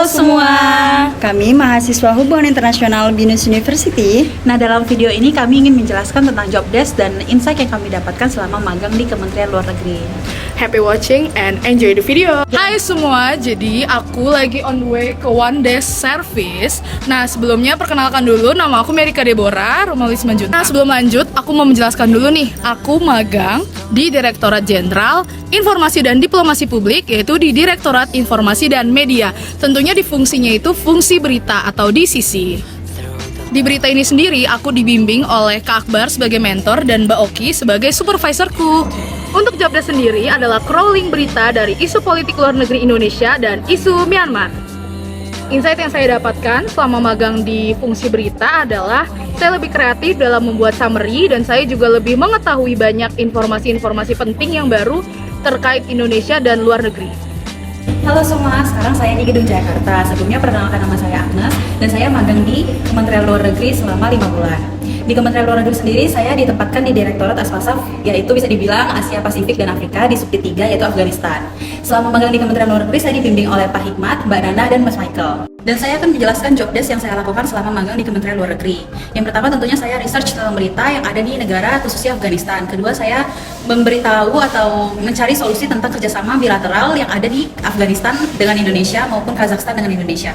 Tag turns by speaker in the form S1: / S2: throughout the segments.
S1: semua, kami mahasiswa Hubungan Internasional BINUS University.
S2: Nah, dalam video ini kami ingin menjelaskan tentang job desk dan insight yang kami dapatkan selama magang di Kementerian Luar Negeri.
S3: Happy watching and enjoy the video. Hai semua, jadi aku lagi on the way ke One Desk Service. Nah, sebelumnya perkenalkan dulu, nama aku Merika Deborah Romalis Manjunta. Nah, sebelum lanjut, aku mau menjelaskan dulu nih, aku magang di Direktorat Jenderal Informasi dan Diplomasi Publik, yaitu di Direktorat Informasi dan Media. Tentunya di fungsinya itu fungsi berita atau DCC. Di berita ini sendiri, aku dibimbing oleh Kak Akbar sebagai mentor dan Mbak Oki sebagai supervisorku. Untuk job desk sendiri adalah crawling berita dari isu politik luar negeri Indonesia dan isu Myanmar. Insight yang saya dapatkan selama magang di fungsi berita adalah saya lebih kreatif dalam membuat summary dan saya juga lebih mengetahui banyak informasi-informasi penting yang baru terkait Indonesia dan luar negeri.
S2: Halo semua, sekarang saya di Gedung Jakarta. Sebelumnya perkenalkan nama saya Agnes dan saya magang di Kementerian Luar Negeri selama 5 bulan. Di Kementerian Luar Negeri sendiri saya ditempatkan di Direktorat Aspasaf, yaitu bisa dibilang Asia Pasifik dan Afrika di subtit 3 yaitu Afghanistan. Selama magang di Kementerian Luar Negeri saya dibimbing oleh Pak Hikmat, Mbak Nana, dan Mas Michael. Dan saya akan menjelaskan job desk yang saya lakukan selama magang di Kementerian Luar Negeri. Yang pertama tentunya saya research tentang berita yang ada di negara khususnya Afghanistan. Kedua, saya memberitahu atau mencari solusi tentang kerjasama bilateral yang ada di Afghanistan dengan Indonesia maupun Kazakhstan dengan Indonesia.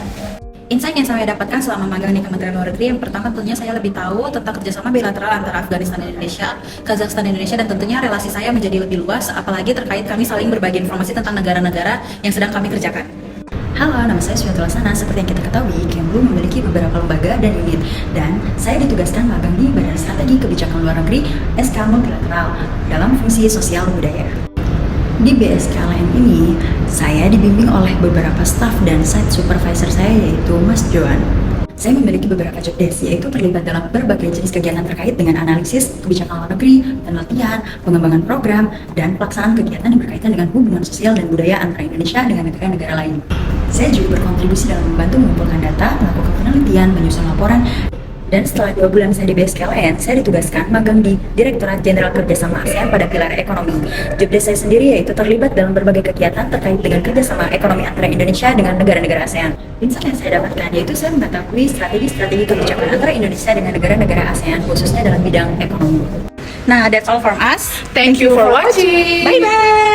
S2: Insight yang saya dapatkan selama magang di Kementerian Luar Negeri, yang pertama tentunya saya lebih tahu tentang kerjasama bilateral antara Afghanistan dan Indonesia, Kazakhstan dan Indonesia, dan tentunya relasi saya menjadi lebih luas, apalagi terkait kami saling berbagi informasi tentang negara-negara yang sedang kami kerjakan.
S4: Halo, nama saya Suyatula Sana. Seperti yang kita ketahui, Kemlu memiliki beberapa lembaga dan unit, dan saya ditugaskan magang di Badan Strategi Kebijakan Luar Negeri SK Multilateral dalam fungsi sosial budaya. Di BSKLN ini, saya dibimbing oleh beberapa staf dan site supervisor saya, yaitu Mas Joan. Saya memiliki beberapa job desk, yaitu terlibat dalam berbagai jenis kegiatan terkait dengan analisis kebijakan luar negeri, penelitian, pengembangan program, dan pelaksanaan kegiatan yang berkaitan dengan hubungan sosial dan budaya antara Indonesia dengan negara-negara lain. Saya juga berkontribusi dalam membantu mengumpulkan data, melakukan penelitian, menyusun laporan, dan setelah 2 bulan saya di BSKLN, saya ditugaskan magang di Direktorat Jenderal Kerjasama ASEAN pada pilar ekonomi. Job desk saya sendiri yaitu terlibat dalam berbagai kegiatan terkait dengan kerjasama ekonomi antara Indonesia dengan negara-negara ASEAN. Insight yang saya dapatkan yaitu saya mengetahui strategi-strategi kebijakan antara Indonesia dengan negara-negara ASEAN, khususnya dalam bidang ekonomi.
S2: Nah, that's all from us.
S3: Thank you for watching.
S2: Bye-bye!